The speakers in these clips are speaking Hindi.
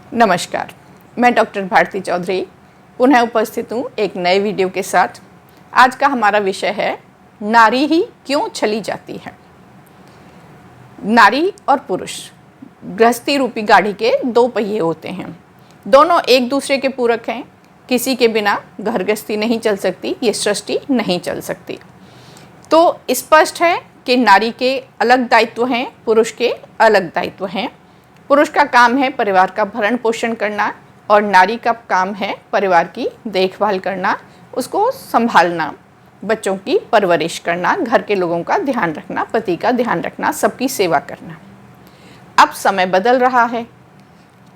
नमस्कार, मैं डॉक्टर भारती चौधरी पुनः उपस्थित हूँ एक नए वीडियो के साथ। आज का हमारा विषय है नारी ही क्यों छली जाती है। नारी और पुरुष गृहस्थी रूपी गाड़ी के दो पहिए होते हैं, दोनों एक दूसरे के पूरक हैं। किसी के बिना घर गृहस्थी नहीं चल सकती, ये सृष्टि नहीं चल सकती। तो स्पष्ट है कि नारी के अलग दायित्व हैं, पुरुष के अलग दायित्व हैं। पुरुष का काम है परिवार का भरण पोषण करना और नारी का काम है परिवार की देखभाल करना, उसको संभालना, बच्चों की परवरिश करना, घर के लोगों का ध्यान रखना, पति का ध्यान रखना, सबकी सेवा करना। अब समय बदल रहा है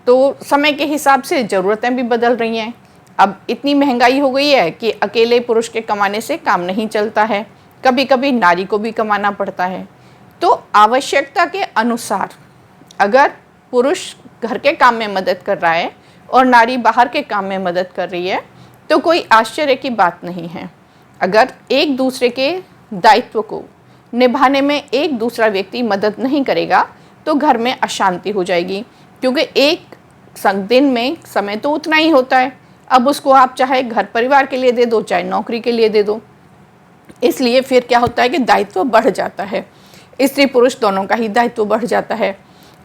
तो समय के हिसाब से ज़रूरतें भी बदल रही हैं। अब इतनी महंगाई हो गई है कि अकेले पुरुष के कमाने से काम नहीं चलता है, कभी कभी नारी को भी कमाना पड़ता है। तो आवश्यकता के अनुसार अगर पुरुष घर के काम में मदद कर रहा है और नारी बाहर के काम में मदद कर रही है तो कोई आश्चर्य की बात नहीं है। अगर एक दूसरे के दायित्व को निभाने में एक दूसरा व्यक्ति मदद नहीं करेगा तो घर में अशांति हो जाएगी, क्योंकि एक दिन में समय तो उतना ही होता है। अब उसको आप चाहे घर परिवार के लिए दे दो, चाहे नौकरी के लिए दे दो, इसलिए फिर क्या होता है कि दायित्व बढ़ जाता है। स्त्री पुरुष दोनों का ही दायित्व बढ़ जाता है।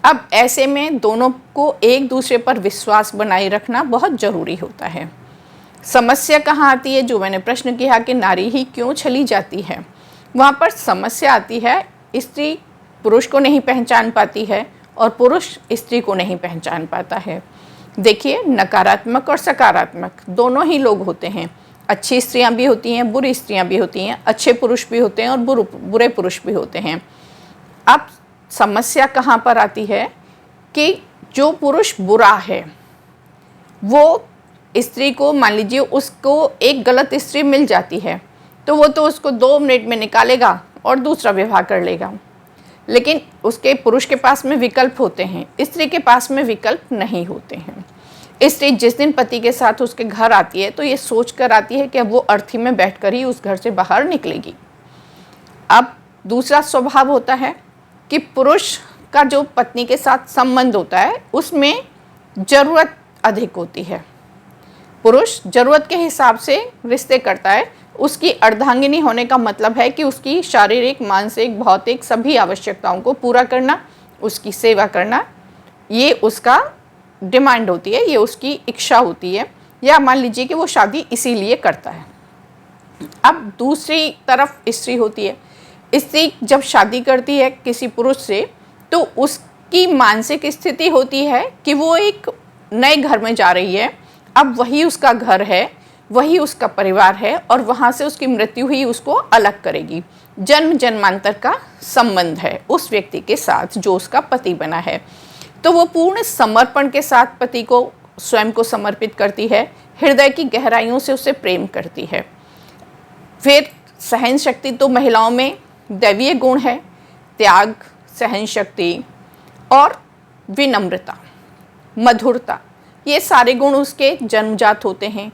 अब ऐसे में दोनों को एक दूसरे पर विश्वास बनाए रखना बहुत ज़रूरी होता है। समस्या कहाँ आती है, जो मैंने प्रश्न किया कि नारी ही क्यों छली जाती है, वहाँ पर समस्या आती है स्त्री पुरुष को नहीं पहचान पाती है और पुरुष स्त्री को नहीं पहचान पाता है। देखिए, नकारात्मक और सकारात्मक दोनों ही लोग होते हैं। अच्छी स्त्रियाँ भी होती हैं, बुरी स्त्रियाँ भी होती हैं, अच्छे पुरुष भी होते हैं और बुरे पुरुष भी होते हैं। अब समस्या कहाँ पर आती है कि जो पुरुष बुरा है वो स्त्री को, मान लीजिए उसको एक गलत स्त्री मिल जाती है तो वो तो उसको 2 मिनट में निकालेगा और दूसरा विवाह कर लेगा। लेकिन उसके पुरुष के पास में विकल्प होते हैं, स्त्री के पास में विकल्प नहीं होते हैं। स्त्री जिस दिन पति के साथ उसके घर आती है तो ये सोच कर आती है कि अब वो अर्थी में बैठकर ही उस घर से बाहर निकलेगी। अब दूसरा स्वभाव होता है कि पुरुष का जो पत्नी के साथ संबंध होता है उसमें ज़रूरत अधिक होती है। पुरुष ज़रूरत के हिसाब से रिश्ते करता है। उसकी अर्धांगिनी होने का मतलब है कि उसकी शारीरिक, मानसिक, भौतिक सभी आवश्यकताओं को पूरा करना, उसकी सेवा करना, ये उसका डिमांड होती है, ये उसकी इच्छा होती है, या मान लीजिए कि वो शादी इसीलिए करता है। अब दूसरी तरफ स्त्री होती है। स्त्री जब शादी करती है किसी पुरुष से तो उसकी मानसिक स्थिति होती है कि वो एक नए घर में जा रही है। अब वही उसका घर है, वही उसका परिवार है और वहाँ से उसकी मृत्यु ही उसको अलग करेगी। जन्म जन्मांतर का संबंध है उस व्यक्ति के साथ जो उसका पति बना है। तो वो पूर्ण समर्पण के साथ पति को, स्वयं को समर्पित करती है, हृदय की गहराइयों से उसे प्रेम करती है। फिर सहन शक्ति तो महिलाओं में दैवीय गुण है, त्याग, सहन शक्ति और विनम्रता, मधुरता, ये सारे गुण उसके जन्मजात होते हैं,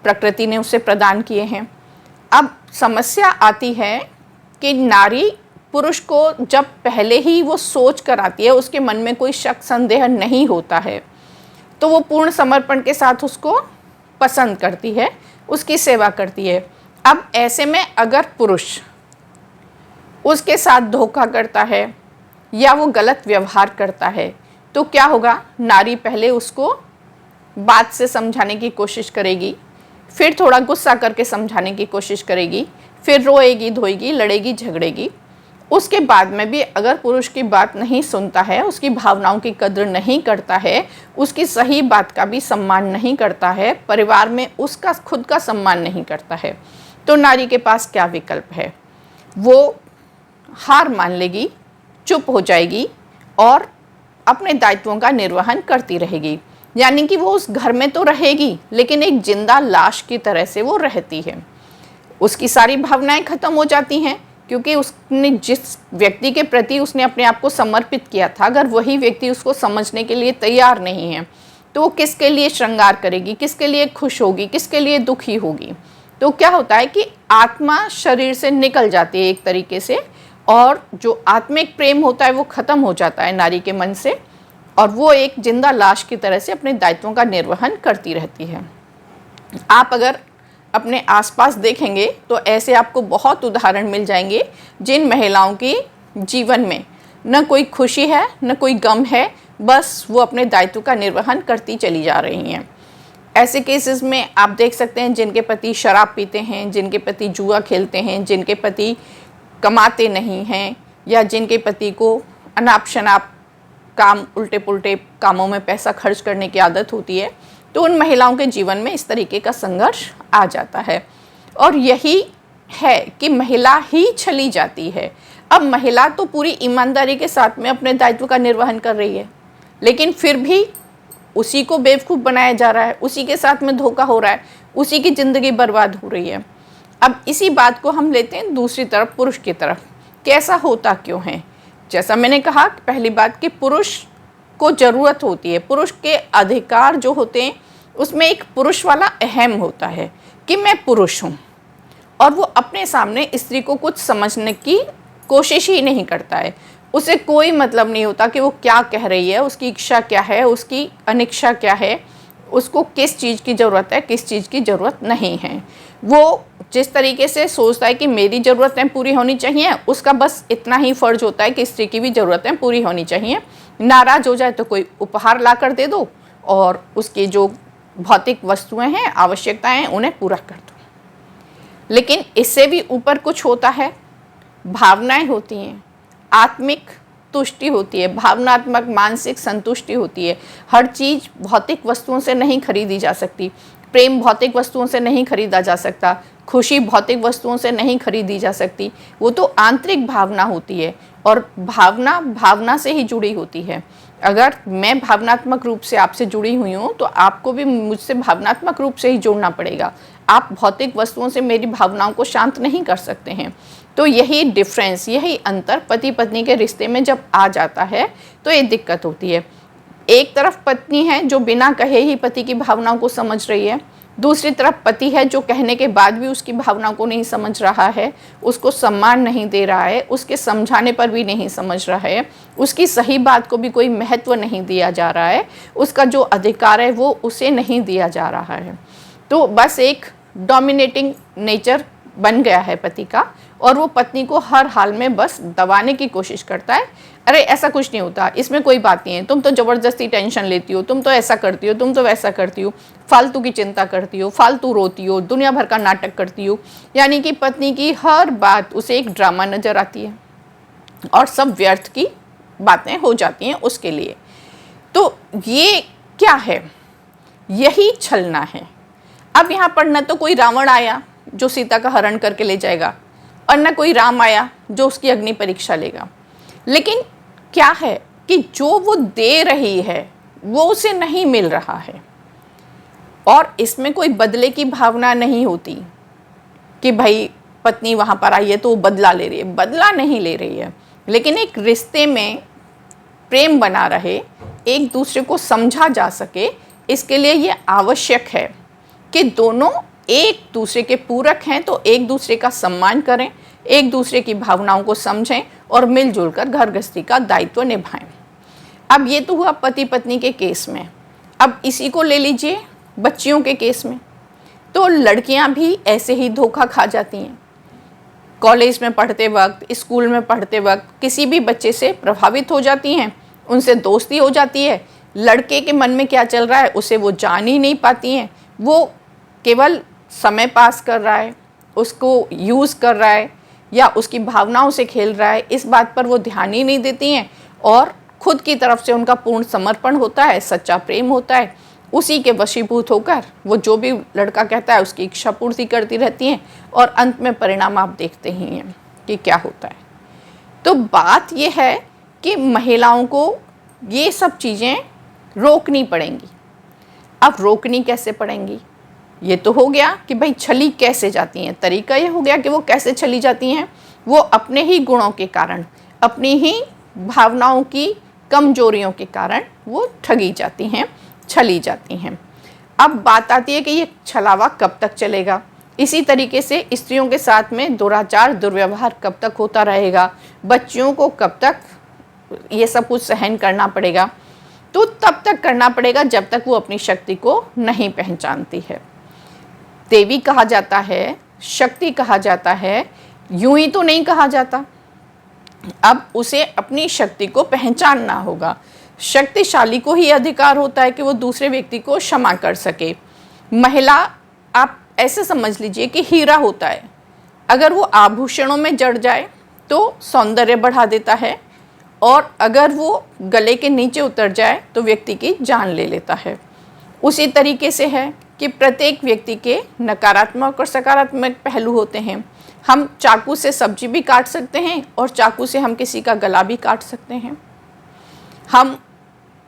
प्रकृति ने उसे प्रदान किए हैं। अब समस्या आती है कि नारी पुरुष को जब पहले ही वो सोच कर आती है, उसके मन में कोई शक संदेह नहीं होता है, तो वो पूर्ण समर्पण के साथ उसको पसंद करती है, उसकी सेवा करती है। अब ऐसे में अगर पुरुष उसके साथ धोखा करता है या वो गलत व्यवहार करता है तो क्या होगा, नारी पहले उसको बात से समझाने की कोशिश करेगी, फिर थोड़ा गुस्सा करके समझाने की कोशिश करेगी, फिर रोएगी, धोएगी, लड़ेगी, झगड़ेगी। उसके बाद में भी अगर पुरुष की बात नहीं सुनता है, उसकी भावनाओं की कद्र नहीं करता है, उसकी सही बात का भी सम्मान नहीं करता है, परिवार में उसका खुद का सम्मान नहीं करता है, तो नारी के पास क्या विकल्प है? वो हार मान लेगी, चुप हो जाएगी और अपने दायित्वों का निर्वहन करती रहेगी। यानी कि वो उस घर में तो रहेगी लेकिन एक जिंदा लाश की तरह से वो रहती है। उसकी सारी भावनाएं खत्म हो जाती हैं, क्योंकि उसने जिस व्यक्ति के प्रति उसने अपने आप को समर्पित किया था, अगर वही व्यक्ति उसको समझने के लिए तैयार नहीं है तो वो किसके लिए श्रृंगार करेगी, किसके लिए खुश होगी, किसके लिए दुखी होगी। तो क्या होता है कि आत्मा शरीर से निकल जाती है एक तरीके से, और जो आत्मिक प्रेम होता है वो ख़त्म हो जाता है नारी के मन से, और वो एक जिंदा लाश की तरह से अपने दायित्वों का निर्वहन करती रहती है। आप अगर अपने आसपास देखेंगे तो ऐसे आपको बहुत उदाहरण मिल जाएंगे जिन महिलाओं की जीवन में न कोई खुशी है न कोई गम है, बस वो अपने दायित्व का निर्वहन करती चली जा रही हैं। ऐसे केसेस में आप देख सकते हैं जिनके पति शराब पीते हैं, जिनके पति जुआ खेलते हैं, जिनके पति कमाते नहीं हैं, या जिनके पति को अनाप शनाप काम, उल्टे पुल्टे कामों में पैसा खर्च करने की आदत होती है, तो उन महिलाओं के जीवन में इस तरीके का संघर्ष आ जाता है। और यही है कि महिला ही छली जाती है। अब महिला तो पूरी ईमानदारी के साथ में अपने दायित्व का निर्वहन कर रही है, लेकिन फिर भी उसी को बेवकूफ़ बनाया जा रहा है, उसी के साथ में धोखा हो रहा है, उसी की ज़िंदगी बर्बाद हो रही है। अब इसी बात को हम लेते हैं दूसरी तरफ, पुरुष की तरफ। कैसा होता क्यों है? जैसा मैंने कहा पहली बात कि पुरुष को ज़रूरत होती है, पुरुष के अधिकार जो होते हैं उसमें एक पुरुष वाला अहम होता है कि मैं पुरुष हूँ, और वो अपने सामने स्त्री को कुछ समझने की कोशिश ही नहीं करता है। उसे कोई मतलब नहीं होता कि वो क्या कह रही है, उसकी इच्छा क्या है, उसकी अनिच्छा क्या है, उसको किस चीज़ की ज़रूरत है, किस चीज़ की ज़रूरत नहीं है। वो जिस तरीके से सोचता है कि मेरी ज़रूरतें पूरी होनी चाहिए, उसका बस इतना ही फ़र्ज होता है कि स्त्री की भी ज़रूरतें पूरी होनी चाहिए। नाराज़ हो जाए तो कोई उपहार ला कर दे दो, और उसकी जो भौतिक वस्तुएं हैं, आवश्यकताएं हैं, उन्हें पूरा कर दो। लेकिन इससे भी ऊपर कुछ होता है, भावनाएं होती हैं, आत्मिक तुष्टि होती है, भावनात्मक मानसिक संतुष्टि होती है। हर चीज़ भौतिक वस्तुओं से नहीं खरीदी जा सकती। प्रेम भौतिक वस्तुओं से नहीं खरीदा जा सकता, खुशी भौतिक वस्तुओं से नहीं खरीदी जा सकती। वो तो आंतरिक भावना होती है, और भावना भावना से ही जुड़ी होती है। अगर मैं भावनात्मक रूप से आपसे जुड़ी हुई हूँ तो आपको भी मुझसे भावनात्मक रूप से ही जुड़ना पड़ेगा। आप भौतिक वस्तुओं से मेरी भावनाओं को शांत नहीं कर सकते हैं। तो यही डिफरेंस, यही अंतर पति पत्नी के रिश्ते में जब आ जाता है तो ये दिक्कत होती है। एक तरफ पत्नी है जो बिना कहे ही पति की भावनाओं को समझ रही है, दूसरी तरफ पति है जो कहने के बाद भी उसकी भावनाओं को नहीं समझ रहा है, उसको सम्मान नहीं दे रहा है, उसके समझाने पर भी नहीं समझ रहा है, उसकी सही बात को भी कोई महत्व नहीं दिया जा रहा है, उसका जो अधिकार है वो उसे नहीं दिया जा रहा है। तो बस एक डोमिनेटिंग नेचर बन गया है पति का, और वो पत्नी को हर हाल में बस दबाने की कोशिश करता है। अरे ऐसा कुछ नहीं होता, इसमें कोई बात नहीं है, तुम तो ज़बरदस्ती टेंशन लेती हो, तुम तो ऐसा करती हो, तुम तो वैसा करती हो, फालतू की चिंता करती हो, फालतू रोती हो, दुनिया भर का नाटक करती हो। यानी कि पत्नी की हर बात उसे एक ड्रामा नज़र आती है, और सब व्यर्थ की बातें हो जाती हैं उसके लिए। तो ये क्या है? यही छलना है। अब यहाँ पर न तो कोई रावण आया जो सीता का हरण करके ले जाएगा, और न कोई राम आया जो उसकी अग्नि परीक्षा लेगा। लेकिन क्या है कि जो वो दे रही है वो उसे नहीं मिल रहा है, और इसमें कोई बदले की भावना नहीं होती कि भाई पत्नी वहाँ पर आई है तो वो बदला ले रही है। बदला नहीं ले रही है, लेकिन एक रिश्ते में प्रेम बना रहे, एक दूसरे को समझा जा सके, इसके लिए ये आवश्यक है कि दोनों एक दूसरे के पूरक हैं, तो एक दूसरे का सम्मान करें, एक दूसरे की भावनाओं को समझें और मिलजुल कर घर गृहस्थी का दायित्व निभाएं। अब ये तो हुआ पति पत्नी के केस में। अब इसी को ले लीजिए बच्चियों के केस में, तो लड़कियां भी ऐसे ही धोखा खा जाती हैं। कॉलेज में पढ़ते वक्त, स्कूल में पढ़ते वक्त किसी भी बच्चे से प्रभावित हो जाती हैं, उनसे दोस्ती हो जाती है। लड़के के मन में क्या चल रहा है उसे वो जान ही नहीं पाती हैं। वो केवल समय पास कर रहा है, उसको यूज़ कर रहा है, या उसकी भावनाओं से खेल रहा है, इस बात पर वो ध्यान ही नहीं देती हैं। और खुद की तरफ से उनका पूर्ण समर्पण होता है, सच्चा प्रेम होता है। उसी के वशीभूत होकर वो जो भी लड़का कहता है उसकी इच्छा पूर्ति करती रहती हैं, और अंत में परिणाम आप देखते ही हैं कि क्या होता है। तो बात ये है कि महिलाओं को ये सब चीज़ें रोकनी पड़ेंगी। अब रोकनी कैसे पड़ेंगी? ये तो हो गया कि भाई छली कैसे जाती हैं। तरीका ये हो गया कि वो कैसे छली जाती हैं। वो अपने ही गुणों के कारण, अपनी ही भावनाओं की कमजोरियों के कारण वो ठगी जाती हैं, छली जाती हैं। अब बात आती है कि ये छलावा कब तक चलेगा? इसी तरीके से स्त्रियों के साथ में दुराचार, दुर्व्यवहार कब तक होता रहेगा? बच्चियों को कब तक ये सब कुछ सहन करना पड़ेगा? तो तब तक करना पड़ेगा जब तक वो अपनी शक्ति को नहीं पहचानती है। देवी कहा जाता है, शक्ति कहा जाता है, यूं ही तो नहीं कहा जाता। अब उसे अपनी शक्ति को पहचानना होगा। शक्तिशाली को ही अधिकार होता है कि वो दूसरे व्यक्ति को क्षमा कर सके। महिला, आप ऐसे समझ लीजिए कि हीरा होता है, अगर वो आभूषणों में जड़ जाए तो सौंदर्य बढ़ा देता है, और अगर वो गले के नीचे उतर जाए तो व्यक्ति की जान ले लेता है। उसी तरीके से है कि प्रत्येक व्यक्ति के नकारात्मक और सकारात्मक पहलू होते हैं। हम चाकू से सब्जी भी काट सकते हैं और चाकू से हम किसी का गला भी काट सकते हैं। हम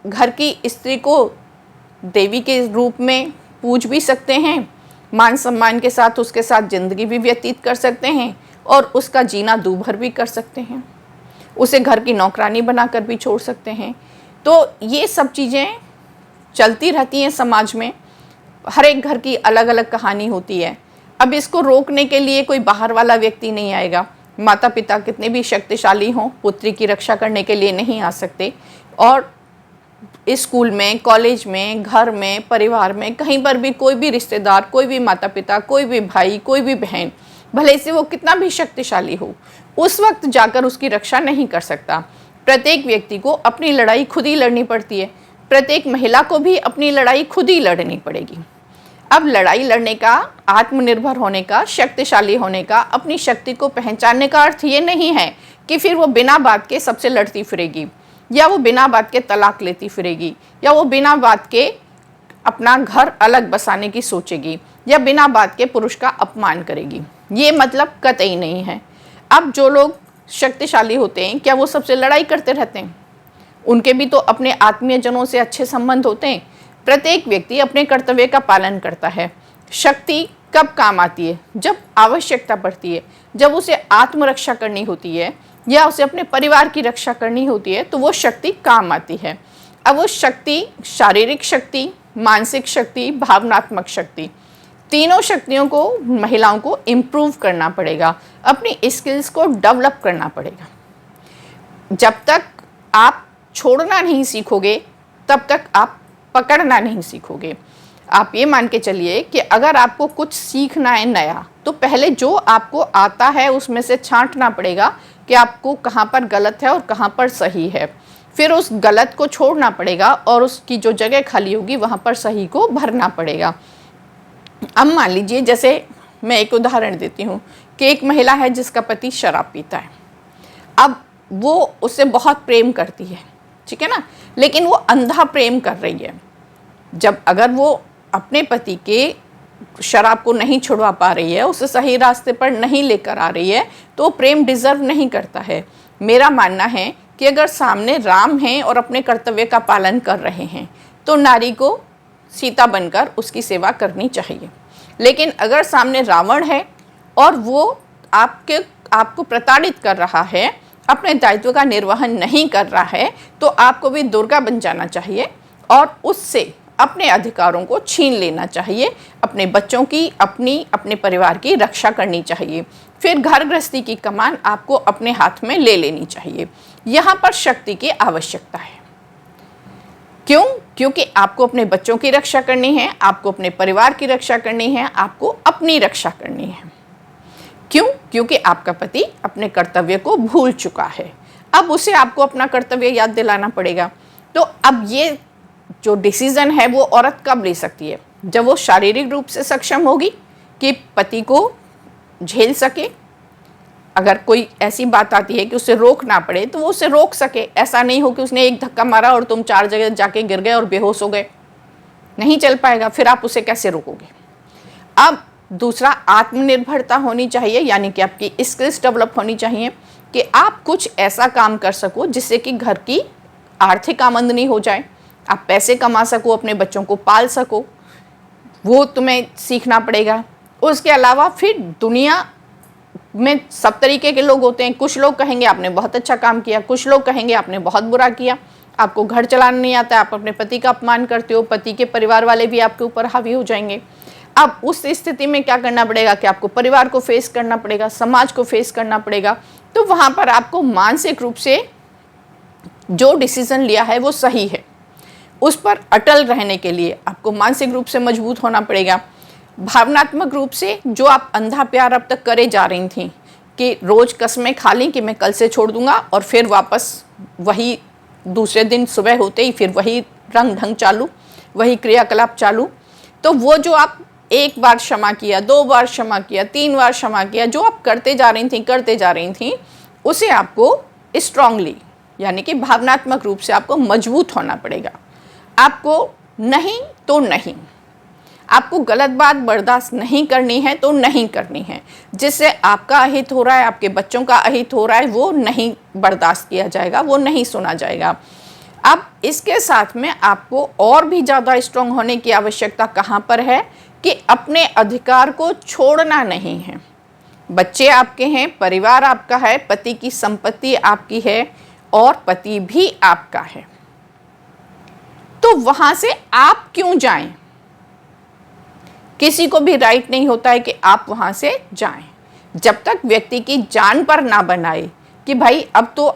घर की स्त्री को देवी के रूप में पूज भी सकते हैं, मान सम्मान के साथ उसके साथ ज़िंदगी भी व्यतीत कर सकते हैं और उसका जीना दूभर भी कर सकते हैं, उसे घर की नौकरानी बनाकर भी छोड़ सकते हैं। तो ये सब चीज़ें चलती रहती हैं समाज में। हर एक घर की अलग अलग कहानी होती है। अब इसको रोकने के लिए कोई बाहर वाला व्यक्ति नहीं आएगा। माता पिता कितने भी शक्तिशाली हों, पुत्री की रक्षा करने के लिए नहीं आ सकते। और स्कूल में, कॉलेज में, घर में, परिवार में, कहीं पर भी कोई भी रिश्तेदार, कोई भी माता पिता, कोई भी भाई, कोई भी बहन, भले से वो कितना भी शक्तिशाली हो, उस वक्त जाकर उसकी रक्षा नहीं कर सकता। प्रत्येक व्यक्ति को अपनी लड़ाई खुद ही लड़नी पड़ती है। प्रत्येक महिला को भी अपनी लड़ाई खुद ही लड़नी पड़ेगी। अब लड़ाई लड़ने का, आत्मनिर्भर होने का, शक्तिशाली होने का, अपनी शक्ति को पहचानने का अर्थ ये नहीं है कि फिर वो बिना बात के सबसे लड़ती फिरेगी, या वो बिना बात के तलाक लेती फिरेगी, या वो बिना बात के अपना घर अलग बसाने की सोचेगी, या बिना बात के पुरुष का अपमान करेगी। ये मतलब कतई नहीं है। अब जो लोग शक्तिशाली होते हैं, क्या वो सबसे लड़ाई करते रहते हैं? उनके भी तो अपने आत्मीय जनों से अच्छे संबंध होते हैं। प्रत्येक व्यक्ति अपने कर्तव्य का पालन करता है। शक्ति कब काम आती है? जब आवश्यकता पड़ती है, जब उसे आत्मरक्षा करनी होती है या उसे अपने परिवार की रक्षा करनी होती है, तो वो शक्ति काम आती है। अब वो शक्ति, शारीरिक शक्ति, मानसिक शक्ति, भावनात्मक शक्ति, तीनों शक्तियों को महिलाओं को इम्प्रूव करना पड़ेगा, अपनी स्किल्स को डेवलप करना पड़ेगा। जब तक आप छोड़ना नहीं सीखोगे, तब तक आप पकड़ना नहीं सीखोगे। आप ये मान के चलिए कि अगर आपको कुछ सीखना है नया, तो पहले जो आपको आता है उसमें से छांटना पड़ेगा कि आपको कहाँ पर गलत है और कहाँ पर सही है। फिर उस गलत को छोड़ना पड़ेगा और उसकी जो जगह खाली होगी वहाँ पर सही को भरना पड़ेगा। अब मान लीजिए, जैसे मैं एक उदाहरण देती हूँ कि एक महिला है जिसका पति शराब पीता है। अब वो उससे बहुत प्रेम करती है, ठीक है ना, लेकिन वो अंधा प्रेम कर रही है। जब अगर वो अपने पति के शराब को नहीं छुड़वा पा रही है, उसे सही रास्ते पर नहीं लेकर आ रही है, तो प्रेम डिज़र्व नहीं करता है। मेरा मानना है कि अगर सामने राम हैं और अपने कर्तव्य का पालन कर रहे हैं, तो नारी को सीता बनकर उसकी सेवा करनी चाहिए। लेकिन अगर सामने रावण है और वो आपको प्रताड़ित कर रहा है, अपने दायित्व का निर्वहन नहीं कर रहा है, तो आपको भी दुर्गा बन जाना चाहिए और उससे अपने अधिकारों को छीन लेना चाहिए। अपने बच्चों की, अपने परिवार की रक्षा करनी चाहिए। फिर घर गृहस्थी की कमान आपको अपने हाथ में ले लेनी चाहिए। यहाँ पर शक्ति की आवश्यकता है। क्यों? क्योंकि आपको अपने बच्चों की रक्षा करनी है, आपको अपने परिवार की रक्षा करनी है, आपको अपनी रक्षा करनी है। क्यों? क्योंकि आपका पति अपने कर्तव्य को भूल चुका है। अब उसे आपको अपना कर्तव्य याद दिलाना पड़ेगा। तो अब ये जो डिसीज़न है वो औरत कब ले सकती है? जब वो शारीरिक रूप से सक्षम होगी कि पति को झेल सके। अगर कोई ऐसी बात आती है कि उसे रोकना पड़े, तो वो उसे रोक सके। ऐसा नहीं हो कि उसने एक धक्का मारा और तुम 4 जगह जाके गिर गए और बेहोश हो गए, नहीं चल पाएगा। फिर आप उसे कैसे रोकोगे? अब दूसरा, आत्मनिर्भरता होनी चाहिए, यानी कि आपकी स्किल्स डेवलप होनी चाहिए कि आप कुछ ऐसा काम कर सको जिससे कि घर की आर्थिक आमदनी हो जाए, आप पैसे कमा सको, अपने बच्चों को पाल सको। वो तुम्हें सीखना पड़ेगा। उसके अलावा फिर दुनिया में सब तरीके के लोग होते हैं। कुछ लोग कहेंगे आपने बहुत अच्छा काम किया, कुछ लोग कहेंगे आपने बहुत बुरा किया, आपको घर चलाना नहीं आता, आप अपने पति का अपमान करते हो, पति के परिवार वाले भी आपके ऊपर हावी हो जाएंगे। अब उस स्थिति में क्या करना पड़ेगा कि आपको परिवार को फेस करना पड़ेगा, समाज को फेस करना पड़ेगा। तो वहाँ पर आपको मानसिक रूप से जो डिसीज़न लिया है वो सही है। उस पर अटल रहने के लिए आपको मानसिक रूप से मजबूत होना पड़ेगा। भावनात्मक रूप से जो आप अंधा प्यार अब तक करे जा रही थी कि रोज़ कस्में खा ली कि मैं कल से छोड़ दूंगा, और फिर वापस वही दूसरे दिन सुबह होते ही फिर वही रंग ढंग चालू, वही क्रियाकलाप चालू। तो वो जो आप एक बार क्षमा किया, 2 बार क्षमा किया, 3 बार क्षमा किया, जो आप करते जा रही थी उसे आपको स्ट्रांगली यानी कि भावनात्मक रूप से आपको मजबूत होना पड़ेगा। आपको नहीं तो नहीं, आपको गलत बात बर्दाश्त नहीं करनी है तो नहीं करनी है। जिससे आपका अहित हो रहा है, आपके बच्चों का अहित हो रहा है, वो नहीं बर्दाश्त किया जाएगा, वो नहीं सुना जाएगा। अब इसके साथ में आपको और भी ज़्यादा स्ट्रांग होने की आवश्यकता कहाँ पर है कि अपने अधिकार को छोड़ना नहीं है। बच्चे आपके हैं, परिवार आपका है, पति की संपत्ति आपकी है और पति भी आपका है। तो वहाँ से आप क्यों जाएं? किसी को भी राइट नहीं होता है कि आप वहाँ से जाएं, जब तक व्यक्ति की जान पर ना बनाए कि भाई अब तो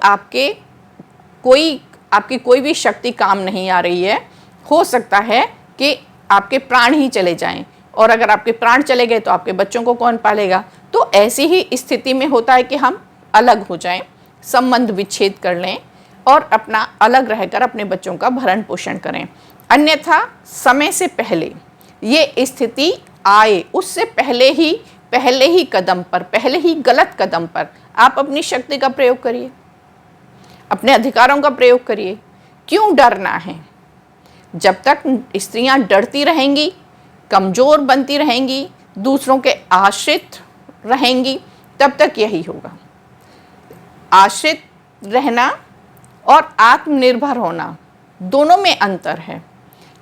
आपकी कोई भी शक्ति काम नहीं आ रही है। हो सकता है कि आपके प्राण ही चले जाएं, और अगर आपके प्राण चले गए तो आपके बच्चों को कौन पालेगा? तो ऐसी ही स्थिति में होता है कि हम अलग हो जाएं, संबंध विच्छेद कर लें और अपना अलग रहकर अपने बच्चों का भरण पोषण करें। अन्यथा समय से पहले ये स्थिति आए, उससे पहले ही कदम पर, पहले ही गलत कदम पर आप अपनी शक्ति का प्रयोग करिए, अपने अधिकारों का प्रयोग करिए। क्यों डरना है? जब तक स्त्रियां डरती रहेंगी, कमज़ोर बनती रहेंगी, दूसरों के आश्रित रहेंगी, तब तक यही होगा। आश्रित रहना और आत्मनिर्भर होना दोनों में अंतर है।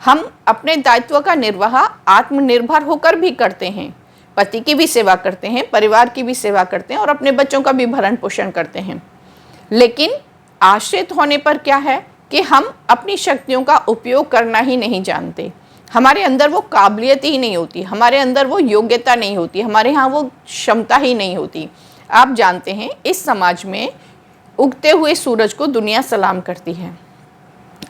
हम अपने दायित्व का निर्वाह आत्मनिर्भर होकर भी करते हैं, पति की भी सेवा करते हैं, परिवार की भी सेवा करते हैं और अपने बच्चों का भी भरण पोषण करते हैं। लेकिन आश्रित होने पर क्या है कि हम अपनी शक्तियों का उपयोग करना ही नहीं जानते। हमारे अंदर वो काबिलियत ही नहीं होती, हमारे अंदर वो योग्यता नहीं होती, हमारे यहाँ वो क्षमता ही नहीं होती। आप जानते हैं, इस समाज में उगते हुए सूरज को दुनिया सलाम करती है।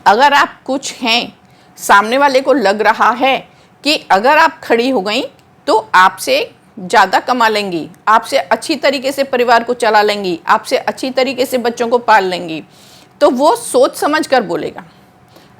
अगर आप कुछ हैं, सामने वाले को लग रहा है कि अगर आप खड़ी हो गई तो आपसे ज़्यादा कमा लेंगी, आपसे अच्छी तरीके से परिवार को चला लेंगी, आपसे अच्छी तरीके से बच्चों को पाल लेंगी, तो वो सोच समझ कर बोलेगा।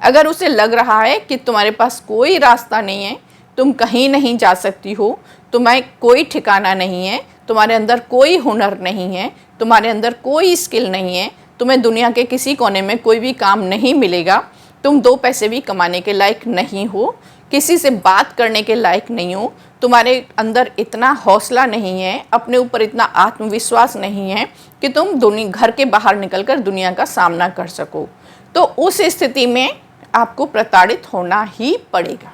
अगर उसे लग रहा है कि तुम्हारे पास कोई रास्ता नहीं है, तुम कहीं नहीं जा सकती हो, तुम्हें कोई ठिकाना नहीं है, तुम्हारे अंदर कोई हुनर नहीं है, तुम्हारे अंदर कोई स्किल नहीं है, तुम्हें दुनिया के किसी कोने में कोई भी काम नहीं मिलेगा, तुम 2 पैसे भी कमाने के लायक नहीं हो, किसी से बात करने के लायक नहीं हो, तुम्हारे अंदर इतना हौसला नहीं है, अपने ऊपर इतना आत्मविश्वास नहीं है कि तुम घर के बाहर निकलकर दुनिया का सामना कर सको, तो उस स्थिति में आपको प्रताड़ित होना ही पड़ेगा।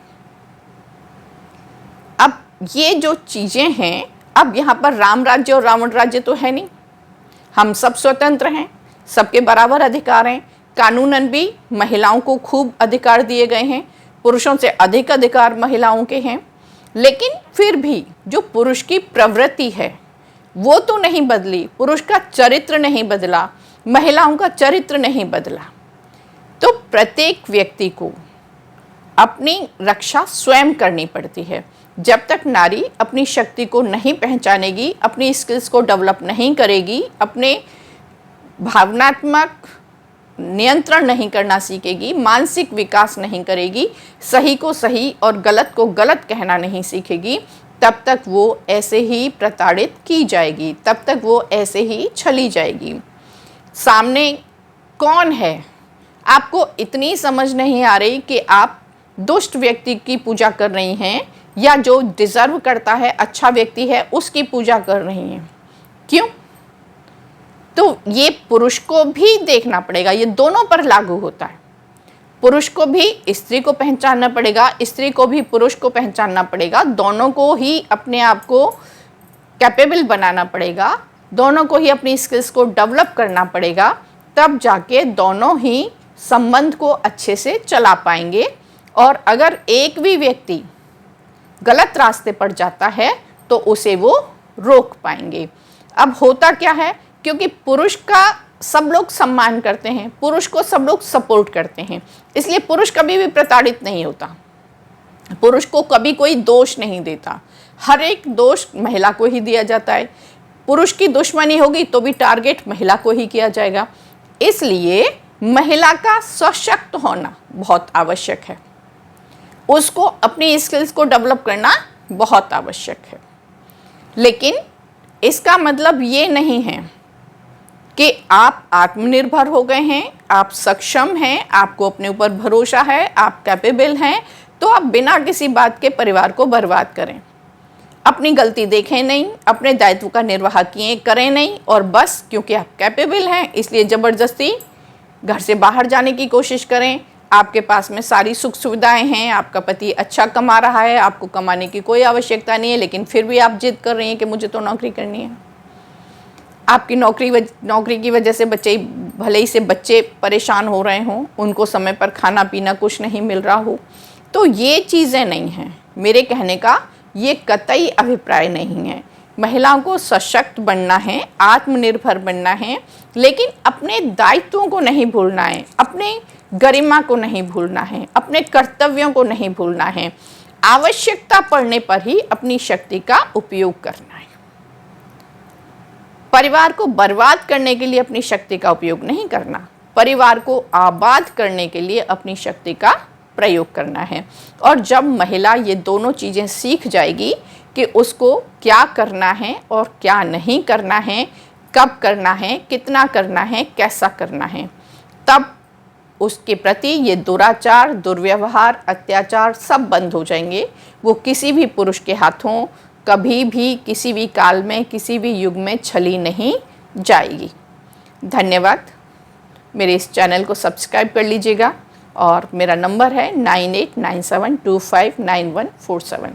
अब ये जो चीज़ें हैं, अब यहाँ पर राम राज्य और रावण राज्य तो है नहीं, हम सब स्वतंत्र हैं, सबके बराबर अधिकार हैं। कानूनन भी महिलाओं को खूब अधिकार दिए गए हैं, पुरुषों से अधिक अधिकार महिलाओं के हैं। लेकिन फिर भी जो पुरुष की प्रवृत्ति है वो तो नहीं बदली, पुरुष का चरित्र नहीं बदला, महिलाओं का चरित्र नहीं बदला। तो प्रत्येक व्यक्ति को अपनी रक्षा स्वयं करनी पड़ती है। जब तक नारी अपनी शक्ति को नहीं पहचानेगी, अपनी स्किल्स को डेवलप नहीं करेगी, अपने भावनात्मक नियंत्रण नहीं करना सीखेगी, मानसिक विकास नहीं करेगी, सही को सही और गलत को गलत कहना नहीं सीखेगी, तब तक वो ऐसे ही प्रताड़ित की जाएगी, तब तक वो ऐसे ही छली जाएगी। सामने कौन है, आपको इतनी समझ नहीं आ रही कि आप दुष्ट व्यक्ति की पूजा कर रही हैं या जो डिज़र्व करता है, अच्छा व्यक्ति है, उसकी पूजा कर रही हैं। क्यों? तो ये पुरुष को भी देखना पड़ेगा, ये दोनों पर लागू होता है। पुरुष को भी स्त्री को पहचानना पड़ेगा, स्त्री को भी पुरुष को पहचानना पड़ेगा, दोनों को ही अपने आप को कैपेबल बनाना पड़ेगा, दोनों को ही अपनी स्किल्स को डेवलप करना पड़ेगा, तब जाके दोनों ही संबंध को अच्छे से चला पाएंगे। और अगर एक भी व्यक्ति गलत रास्ते पर जाता है तो उसे वो रोक पाएंगे। अब होता क्या है, क्योंकि पुरुष का सब लोग सम्मान करते हैं, पुरुष को सब लोग सपोर्ट करते हैं, इसलिए पुरुष कभी भी प्रताड़ित नहीं होता, पुरुष को कभी कोई दोष नहीं देता, हर एक दोष महिला को ही दिया जाता है। पुरुष की दुश्मनी होगी तो भी टारगेट महिला को ही किया जाएगा। इसलिए महिला का सशक्त होना बहुत आवश्यक है, उसको अपनी स्किल्स को डेवलप करना बहुत आवश्यक है। लेकिन इसका मतलब ये नहीं है कि आप आत्मनिर्भर हो गए हैं, आप सक्षम हैं, आपको अपने ऊपर भरोसा है, आप कैपेबल हैं, तो आप बिना किसी बात के परिवार को बर्बाद करें। अपनी गलती देखें नहीं, अपने दायित्व का निर्वाह किए करें नहीं, और बस क्योंकि आप कैपेबल हैं इसलिए ज़बरदस्ती घर से बाहर जाने की कोशिश करें। आपके पास में सारी सुख सुविधाएं हैं, आपका पति अच्छा कमा रहा है, आपको कमाने की कोई आवश्यकता नहीं है, लेकिन फिर भी आप जिद कर रही हैं कि मुझे तो नौकरी करनी है। आपकी नौकरी की वजह से भले ही से बच्चे परेशान हो रहे हों, उनको समय पर खाना पीना कुछ नहीं मिल रहा हो, तो ये चीज़ें नहीं हैं। मेरे कहने का ये कतई अभिप्राय नहीं है। महिलाओं को सशक्त बनना है, आत्मनिर्भर बनना है, लेकिन अपने दायित्वों को नहीं भूलना है, अपने गरिमा को नहीं भूलना है, अपने कर्तव्यों को नहीं भूलना है। आवश्यकता पड़ने पर ही अपनी शक्ति का उपयोग करना है। परिवार को बर्बाद करने के लिए अपनी शक्ति का उपयोग नहीं करना, परिवार को आबाद करने के लिए अपनी शक्ति का प्रयोग करना है। और जब महिला ये दोनों चीज़ें सीख जाएगी कि उसको क्या करना है और क्या नहीं करना है, कब करना है, कितना करना है, कैसा करना है, तब उसके प्रति ये दुराचार, दुर्व्यवहार, अत्याचार सब बंद हो जाएंगे। वो किसी भी पुरुष के हाथों कभी भी, किसी भी काल में, किसी भी युग में छली नहीं जाएगी। धन्यवाद। मेरे इस चैनल को सब्सक्राइब कर लीजिएगा और मेरा नंबर है 9897259147।